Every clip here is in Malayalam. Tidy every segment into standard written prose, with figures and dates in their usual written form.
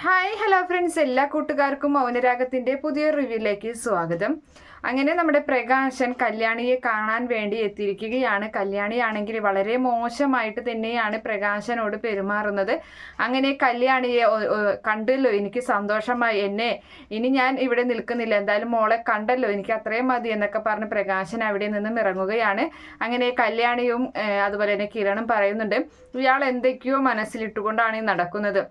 ഹായ് ഹലോ ഫ്രണ്ട്സ്, എല്ലാ കൂട്ടുകാർക്കും മൗനരാഗത്തിൻ്റെ പുതിയൊരു റിവ്യൂയിലേക്ക് സ്വാഗതം. അങ്ങനെ നമ്മുടെ പ്രകാശൻ കല്യാണിയെ കാണാൻ വേണ്ടി എത്തിയിരിക്കുകയാണ്. കല്യാണിയാണെങ്കിൽ വളരെ മോശമായിട്ട് തന്നെയാണ് പ്രകാശനോട് പെരുമാറുന്നത്. അങ്ങനെ കല്യാണിയെ കണ്ടല്ലോ, എനിക്ക് സന്തോഷമായി, ഇനി ഞാൻ ഇവിടെ നിൽക്കുന്നില്ല, എന്തായാലും മോളെ കണ്ടല്ലോ, എനിക്ക് അത്രയും മതി എന്നൊക്കെ പറഞ്ഞ് പ്രകാശൻ അവിടെ നിന്നും ഇറങ്ങുകയാണ്. അങ്ങനെ കല്യാണിയും അതുപോലെ തന്നെ കിരണും പറയുന്നുണ്ട്, ഇയാൾ എന്തൊക്കെയോ മനസ്സിലിട്ടുകൊണ്ടാണ് നടക്കുന്നത്,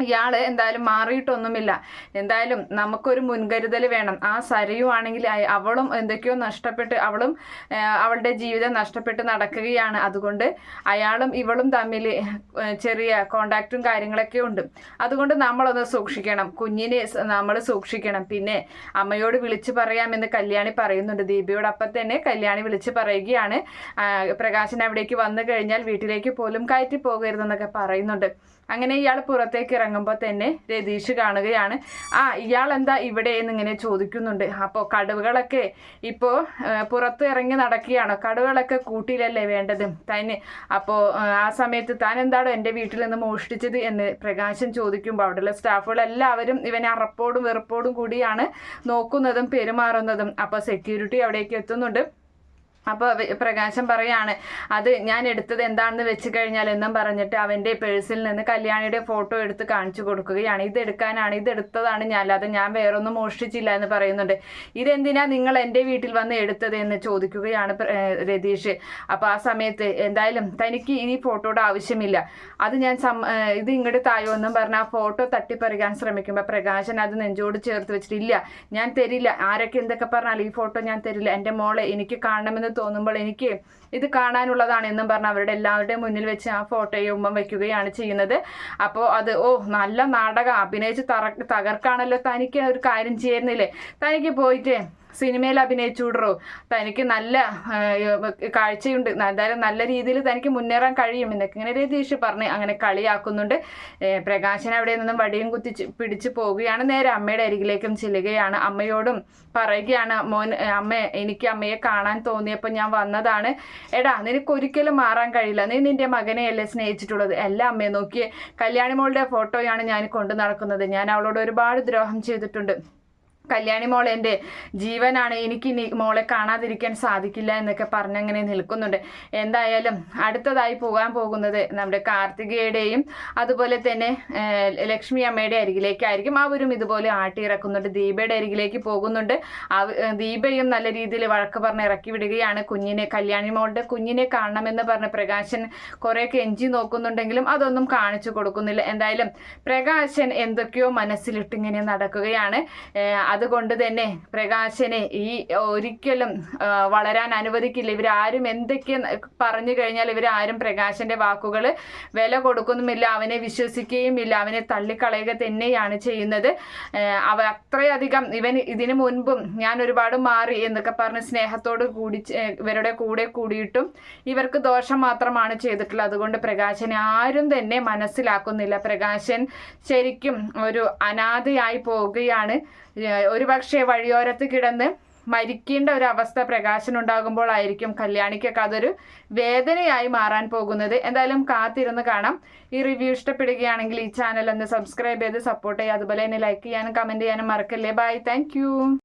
ഇയാള് എന്തായാലും മാറിയിട്ടൊന്നുമില്ല, എന്തായാലും നമുക്കൊരു മുൻകരുതൽ വേണം. ആ സരയു ആണെങ്കിൽ അവളും എന്തൊക്കെയോ നഷ്ടപ്പെട്ട്, അവളുടെ ജീവിതം നഷ്ടപ്പെട്ട് നടക്കുകയാണ്. അതുകൊണ്ട് അയാളും ഇവളും തമ്മിൽ ചെറിയ കോണ്ടാക്റ്റും കാര്യങ്ങളൊക്കെ ഉണ്ട്. അതുകൊണ്ട് നമ്മളൊന്ന് സൂക്ഷിക്കണം, കുഞ്ഞിനെ നമ്മൾ സൂക്ഷിക്കണം. പിന്നെ അമ്മയോട് വിളിച്ചു പറയാമെന്ന് കല്യാണി പറയുന്നുണ്ട്. ദീപയോട് അപ്പം തന്നെ കല്യാണി വിളിച്ച് പറയുകയാണ്, പ്രകാശൻ അവിടേക്ക് വന്നു കഴിഞ്ഞാൽ വീട്ടിലേക്ക് പോലും കയറ്റി പോകരുതെന്നൊക്കെ പറയുന്നുണ്ട്. അങ്ങനെ ഇയാൾ പുറത്തേക്ക് ഇറങ്ങുമ്പോൾ തന്നെ രതീഷ് കാണുകയാണ്. ഇയാൾ എന്താ ഇവിടെ എന്നിങ്ങനെ ചോദിക്കുന്നുണ്ട്. അപ്പോൾ കടുവകളൊക്കെ ഇപ്പോൾ പുറത്ത് ഇറങ്ങി നടക്കുകയാണോ, കടുവകളൊക്കെ കൂട്ടിയിലല്ലേ വേണ്ടത് തന്നെ, അപ്പോൾ ആ സമയത്ത് താൻ എന്താണോ എൻ്റെ വീട്ടിൽ നിന്ന് മോഷ്ടിച്ചത് എന്ന് പ്രകാശൻ ചോദിക്കുമ്പോൾ അവിടെയുള്ള സ്റ്റാഫുകളെല്ലാവരും ഇവനെ അറപ്പോടും വെറുപ്പോടും കൂടിയാണ് നോക്കുന്നതും പെരുമാറുന്നതും. അപ്പോൾ സെക്യൂരിറ്റി അവിടേക്ക് എത്തുന്നുണ്ട്. അപ്പോൾ പ്രകാശം പറയാണ്, അത് ഞാൻ എടുത്തത് എന്താണെന്ന് വെച്ച് കഴിഞ്ഞാൽ എന്നും പറഞ്ഞിട്ട് അവൻ്റെ പേഴ്സിൽ നിന്ന് കല്യാണിയുടെ ഫോട്ടോ എടുത്ത് കാണിച്ചു കൊടുക്കുകയാണ്. ഇതെടുത്തതാണ് ഞാൻ, അല്ലാതെ ഞാൻ വേറൊന്നും മോഷ്ടിച്ചില്ല എന്ന് പറയുന്നുണ്ട്. ഇതെന്തിനാ നിങ്ങൾ എൻ്റെ വീട്ടിൽ വന്ന് എടുത്തത് എന്ന് ചോദിക്കുകയാണ് രതീഷ്. അപ്പോൾ ആ സമയത്ത് എന്തായാലും തനിക്ക് ഈ ഫോട്ടോയുടെ ആവശ്യമില്ല, അത് ഞാൻ ഇത് ഇങ്ങോട്ട് തായോ എന്നും പറഞ്ഞ് ആ ഫോട്ടോ തട്ടിപ്പറിക്കാൻ ശ്രമിക്കുമ്പോൾ പ്രകാശൻ അത് നെഞ്ചോട് ചേർത്ത് വെച്ചിട്ട്, ഇല്ല ഞാൻ തരില്ല, ആരൊക്കെ എന്തൊക്കെ പറഞ്ഞാൽ ഈ ഫോട്ടോ ഞാൻ തരില്ല, എൻ്റെ മോളെ എനിക്ക് കാണണമെന്ന് തോന്നുമ്പോൾ എനിക്ക് ഇത് കാണാനുള്ളതാണ് എന്നും പറഞ്ഞ് അവരുടെ എല്ലാവരുടെയും മുന്നിൽ വെച്ച് ആ ഫോട്ടോയെ ഉമ്മം വയ്ക്കുകയാണ് ചെയ്യുന്നത്. അപ്പോൾ അത് നല്ല നാടകം അഭിനയിച്ച് തകർക്കാണല്ലോ, തനിക്ക് ഒരു കാര്യം ചെയ്യുന്നില്ലേ, തനിക്ക് പോയിട്ട് സിനിമയിൽ അഭിനയിച്ചുവിടറോ, തനിക്ക് നല്ല കാഴ്ചയുണ്ട്, എന്തായാലും നല്ല രീതിയിൽ തനിക്ക് മുന്നേറാൻ കഴിയും എന്നൊക്കെ ഇങ്ങനെ രതീഷ് പറഞ്ഞ് അങ്ങനെ കളിയാക്കുന്നുണ്ട്. പ്രകാശൻ അവിടെ നിന്നും വടിയും പിടിച്ച് പോവുകയാണ്. നേരെ അമ്മയുടെ അരികിലേക്കും ചെല്ലുകയാണ്. അമ്മയോടും പറയുകയാണ്, എനിക്ക് അമ്മയെ കാണാൻ തോന്നിയപ്പോൾ ഞാൻ വന്നതാണ്. എടാ, നിനക്കൊരിക്കലും മാറാൻ കഴിയില്ല, നീ നിന്റെ മകനെയല്ലേ സ്നേഹിച്ചിട്ടുള്ളത്. എല്ലാ അമ്മയെ നോക്കിയേ, കല്യാണി മോളുടെ ഫോട്ടോയാണ് ഞാൻ കൊണ്ടു നടക്കുന്നത്, ഞാൻ അവളോട് ഒരുപാട് ദ്രോഹം ചെയ്തിട്ടുണ്ട്, കല്യാണി മോൾ എൻ്റെ ജീവനാണ്, എനിക്ക് മോളെ കാണാതിരിക്കാൻ സാധിക്കില്ല എന്നൊക്കെ പറഞ്ഞങ്ങനെ നിൽക്കുന്നുണ്ട്. എന്തായാലും അടുത്തതായി പോകാൻ പോകുന്നത് നമ്മുടെ കാർത്തികയുടെയും അതുപോലെ തന്നെ ലക്ഷ്മി അമ്മയുടെ അരികിലേക്കായിരിക്കും. അവരും ഇതുപോലെ ആട്ടിയിറക്കുന്നുണ്ട്. ദീപയുടെ അരികിലേക്ക് പോകുന്നുണ്ട്. ദീപയും നല്ല രീതിയിൽ വഴക്ക് പറഞ്ഞ് ഇറക്കി വിടുകയാണ്. കല്യാണി മോളുടെ കുഞ്ഞിനെ കാണണമെന്ന് പറഞ്ഞ് പ്രകാശൻ കുറേ കെഞ്ചി നോക്കുന്നുണ്ടെങ്കിലും അതൊന്നും കാണിച്ചു കൊടുക്കുന്നില്ല. എന്തായാലും പ്രകാശൻ എന്തൊക്കെയോ മനസ്സിലിട്ടിങ്ങനെ നടക്കുകയാണ്. അതുകൊണ്ട് തന്നെ പ്രകാശനെ ഒരിക്കലും വളരാൻ അനുവദിക്കില്ല. ഇവരാരും എന്തൊക്കെ പറഞ്ഞു കഴിഞ്ഞാൽ ഇവരാരും പ്രകാശന്റെ വാക്കുകൾ വില കൊടുക്കുന്നുമില്ല, അവനെ വിശ്വസിക്കുകയുമില്ല, അവനെ തള്ളിക്കളയുക തന്നെയാണ് ചെയ്യുന്നത്. അത്രയധികം ഇതിനു മുൻപും ഞാൻ ഒരുപാട് മാറി എന്നൊക്കെ പറഞ്ഞ് സ്നേഹത്തോട് കൂടി ഇവരുടെ കൂടെ കൂടിയിട്ടും ഇവർക്ക് ദോഷം മാത്രമാണ് ചെയ്തിട്ടുള്ളത്. അതുകൊണ്ട് പ്രകാശനെ ആരും തന്നെ മനസ്സിലാക്കുന്നില്ല. പ്രകാശൻ ശരിക്കും ഒരു അനാഥയായി പോവുകയാണ്. ഒരുപക്ഷെ വഴിയോരത്ത് കിടന്ന് മരിക്കേണ്ട ഒരു അവസ്ഥ പ്രകാശനുണ്ടാകുമ്പോഴായിരിക്കും കല്യാണിക്കൊക്കെ അതൊരു വേദനയായി മാറാൻ പോകുന്നത്. എന്തായാലും കാത്തിരുന്ന് കാണാം. ഈ റിവ്യൂ ഇഷ്ടപ്പെടുകയാണെങ്കിൽ ഈ ചാനൽ ഒന്ന് സബ്സ്ക്രൈബ് ചെയ്ത് സപ്പോർട്ട് ചെയ്യുക. അതുപോലെ തന്നെ ലൈക്ക് ചെയ്യാനും കമൻറ്റ് ചെയ്യാനും മറക്കല്ലേ. By, thank